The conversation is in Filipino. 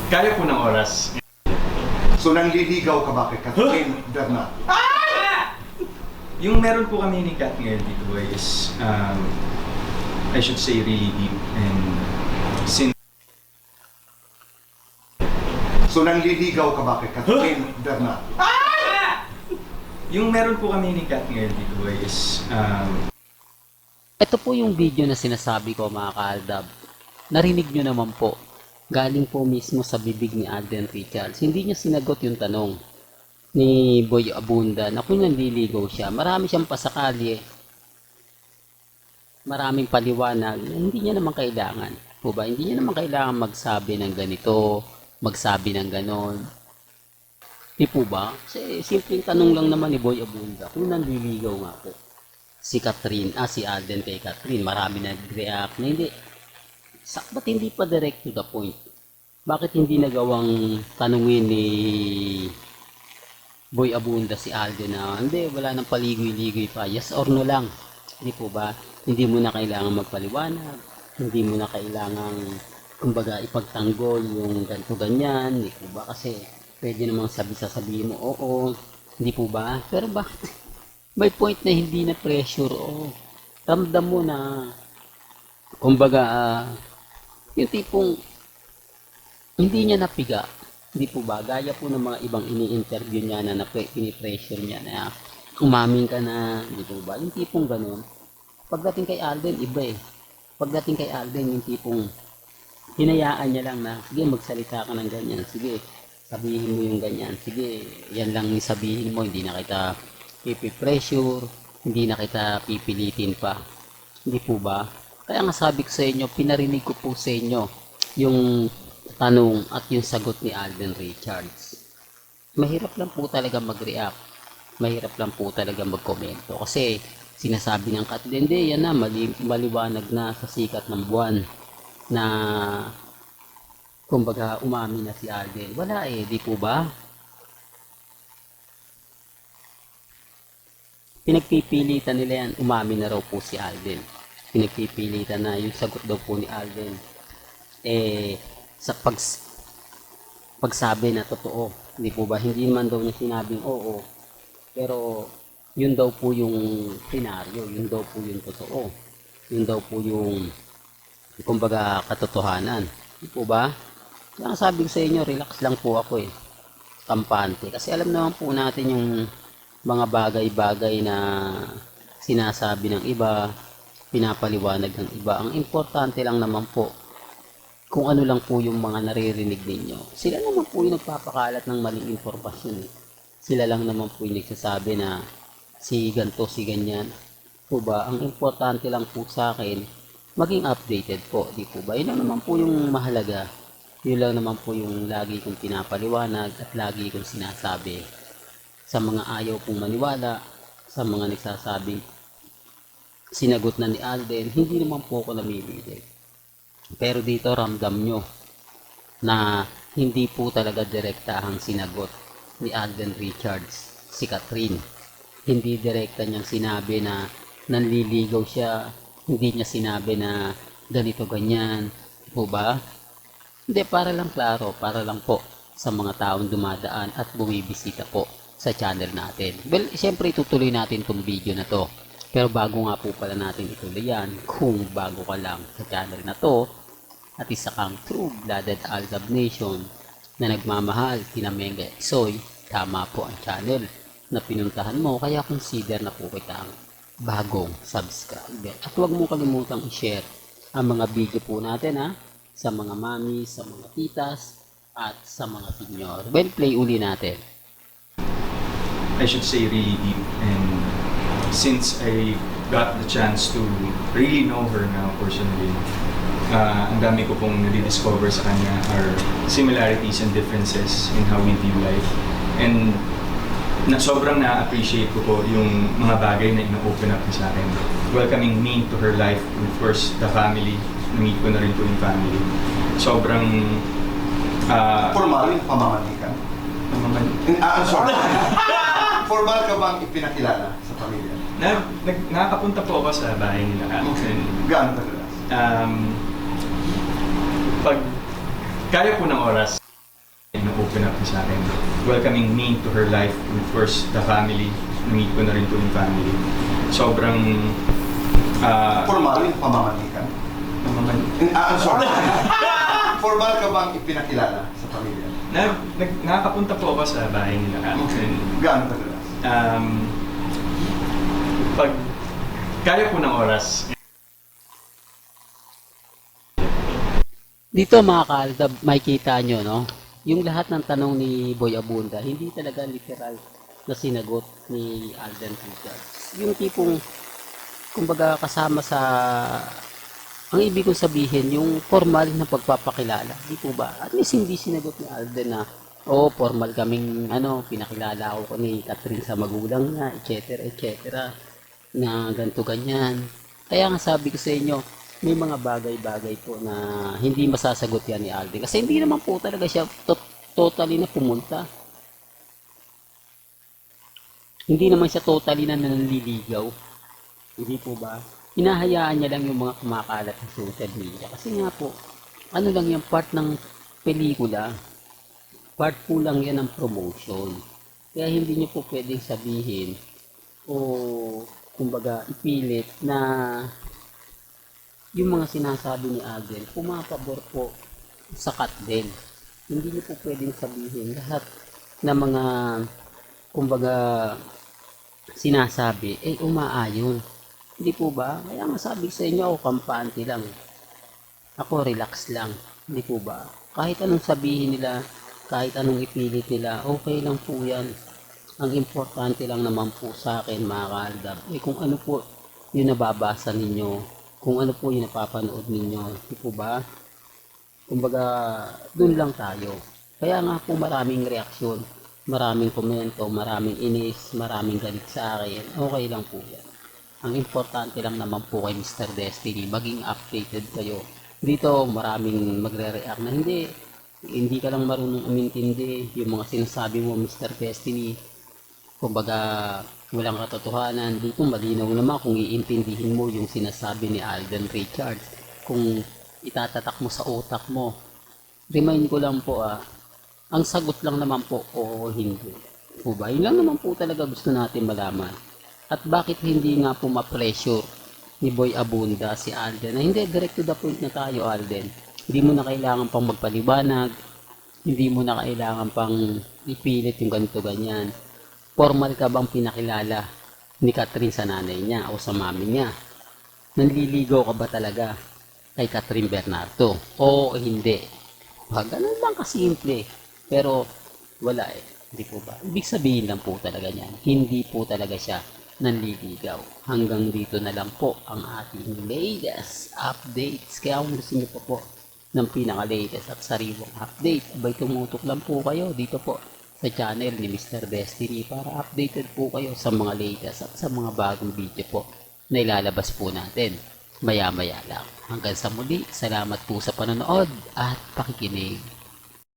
Kaya po ng oras. So nangliligaw ka ba kay Catherine Bernal? Yung meron po kami ni Kat ngayon dito is, I should say really deep. And since So nangliligaw ka ba kay Catherine Bernal? yung meron po kami ni Kat ngayon dito is, Ito po yung video na sinasabi ko mga kaaldab. Narinig nyo naman po. Galing po mismo sa bibig ni Alden Richards. Hindi niya sinagot yung tanong ni Boy Abunda na kung nanliligaw siya. Marami siyang pasakali eh. Maraming paliwanag na hindi niya naman kailangan. Po ba? Hindi niya naman kailangan magsabi ng ganito, magsabi ng ganon. Di po ba? Kasi simpleng tanong lang naman ni Boy Abunda kung nanliligaw nga po. Si Alden kay Catherine, marami nag-react na hindi. Ba't hindi pa direct to the point? Bakit hindi nagawang tanungin ni Boy Abunda si Alden na hindi, wala nang paligoy-ligoy pa, yes or no lang? Hindi po ba? Hindi mo na kailangan magpaliwanag, hindi mo na kailangan kumbaga ipagtanggol yung ganito ganyan, hindi po ba? Kasi pwede namang sabihin mo, oo, hindi po ba? Pero bakit? May point na hindi na pressure, o ramdam mo na kumbaga yung tipong hindi niya napiga, hindi po ba? Gaya po ng mga ibang ini-interview niya na pinipressure niya na umamin ka na, hindi po ba? Yung tipong ganun. Pagdating kay Alden, iba eh. Pagdating kay Alden, yung tipong hinayaan niya lang na, sige, magsalita ka ng ganyan, sige, sabihin mo yung ganyan, sige, yan lang yung sabihin mo, hindi na kita ipipressure, hindi na kita pipilitin pa. Hindi po ba? Kaya nga sabi ko sa inyo, pinarinig ko po sa inyo yung tanong at yung sagot ni Alden Richards. Mahirap lang po talaga mag-react. Mahirap lang po talaga mag-komento. Kasi sinasabi ng Kat, hindi, yan na, maliwanag na sa sikat ng buwan na kumbaga umamin na si Alden. Wala eh, di po ba? Pinagpipilitan nila yan, umamin na raw po si Alden. Pinagpipilitan na yung sagot daw po ni Alden sa pagsabi na totoo, hindi po ba? Hindi man daw niya sinabing oo, pero yun daw po yung senaryo, yun daw po yung totoo, yun daw po yung kumbaga katotohanan, hindi po ba? Kaya sabi ko sa inyo, relax lang po ako eh, kampante, kasi alam naman po natin yung mga bagay-bagay na sinasabi ng iba, pinapaliwanag ng iba. Ang importante lang naman po, kung ano lang po yung mga naririnig ninyo. Sila naman po yung nagpapakalat ng maling impormasyon eh. Sila lang naman po yung nagsasabi na si ganto, si ganyan. Po ba? Ang importante lang po sa akin, maging updated po. Di po ba? Yun lang naman po yung mahalaga. Yun lang naman po yung lagi kong pinapaliwanag at lagi kong sinasabi. Sa mga ayaw pong maniwala, sa mga nagsasabing sinagot na ni Alden, hindi naman po ako namimili. Pero dito ramdam nyo na hindi po talaga direktahang sinagot ni Alden Richards si Catherine. Hindi direkta niyang sinabi na nanliligaw siya, hindi niya sinabi na ganito ganyan, po ba? Hindi, para lang klaro, para lang po sa mga taong dumadaan at bumibisita po sa channel natin. Well, siyempre itutuloy natin tong video na to. Pero bago nga po pala natin ituloy yan, kung bago ka lang sa channel na to, at isa kang true-blooded Aldab Nation na nagmamahal kina Mengge Soy, tama po ang channel na pinuntahan mo, kaya consider na po kitang bagong subscriber. At huwag mo kalimutang i-share ang mga video po natin sa mga mami, sa mga titas, at sa mga senior. Well, play uli natin. I should say really deep. And since I got the chance to really know her now personally, ang dami ko pong nadi-discover sa kanya are similarities and differences in how we view life. And sobrang na-appreciate ko po yung mga bagay na ino-open up niya sa akin. Welcoming me to her life, of course, the family. Na-meet ko na rin po yung family. Sobrang Formal yung pamamanikan? Sorry. Formal ka bang ipinakilala sa pamilya? Nakakapunta po ako sa bahay nila. Okay. Gaano kadalas? Pag kaya po ng oras, open up niya sa akin. Welcoming me to her life. And of course, the family. Na-meet ko na rin po yung family. Sobrang... Formal yung pamamanikan. Sorry. Formal ka bang ipinakilala sa pamilya? Nakakapunta po ako sa bahay nila. Okay. Gaano kadalas? Pag kaya po ng oras. Dito mga kaaldab, makikita nyo, no? Yung lahat ng tanong ni Boy Abunda, hindi talaga literal na sinagot ni Alden Richards. Yung tipong, kumbaga kasama sa, ang ibig kong sabihin, yung formal na pagpapakilala. Di po ba? At least hindi sinagot ni Alden na, formal kaming, pinakilala ako ni Catherine sa magulang niya, etc. Na ganito ganyan. Kaya nga sabi ko sa inyo, may mga bagay-bagay po na hindi masasagot yan ni Alden. Kasi hindi naman po talaga siya totally na pumunta. Hindi naman siya totally na nanliligaw. Hindi po ba? Hinahayaan niya lang yung mga kumakalat sa social media. Kasi nga po, ano lang yung part ng pelikula. Part po lang yan ng promotion. Kaya hindi niyo po pwedeng sabihin o kumbaga ipilit na yung mga sinasabi ni Alden, pumapabor po sa Katden. Hindi niyo po pwedeng sabihin lahat na mga, kumbaga, sinasabi, umaayon. Hindi po ba? Kaya masabi sa inyo, ako kampante lang. Ako relax lang. Hindi po ba? Kahit anong sabihin nila, kahit anong ipilit nila, okay lang po yan. Ang importante lang naman po sa akin, mga kaaldab, kung ano po yung nababasa ninyo, kung ano po yung napapanood ninyo, di po ba? Kumbaga, dun lang tayo. Kaya nga po maraming reaksyon, maraming komento, maraming inis, maraming galit sa akin. Okay lang po yan. Ang importante lang naman po kay Mr. Destiny, maging updated kayo. Dito maraming magre-react na hindi ka lang marunong umintindi yung mga sinasabi mo, Mr. Destiny. Kumbaga, walang katotohanan. Dito malinaw naman kung iintindihin mo yung sinasabi ni Alden Richards. Kung itatatak mo sa utak mo. Remind ko lang po ang sagot lang naman po o hindi. O ba? Yun lang naman po talaga gusto natin malaman. At bakit hindi nga po ma-pressure ni Boy Abunda si Alden? Na hindi, direct to the point na tayo, Alden. Hindi mo na kailangan pang magpaliwanag. Hindi mo na kailangan pang ipilit yung ganito ganyan. Formal ka bang pinakilala ni Catherine sa nanay niya o sa mami niya? Nanliligaw ka ba talaga kay Catherine Bernardo? O hindi? Ganun lang kasimple. Pero wala Hindi po ba? Ibig sabihin lang po talaga niyan. Hindi po talaga siya nanliligaw. Hanggang dito na lang po ang ating latest updates. Kaya kung gusto niyo po ng pinaka-latest at sariwang update, abay tumutok lang po kayo dito po sa channel ni Mr. Destiny para updated po kayo sa mga latest at sa mga bagong video po na ilalabas po natin maya-maya lang. Hanggang sa muli, salamat po sa panonood at pakikinig.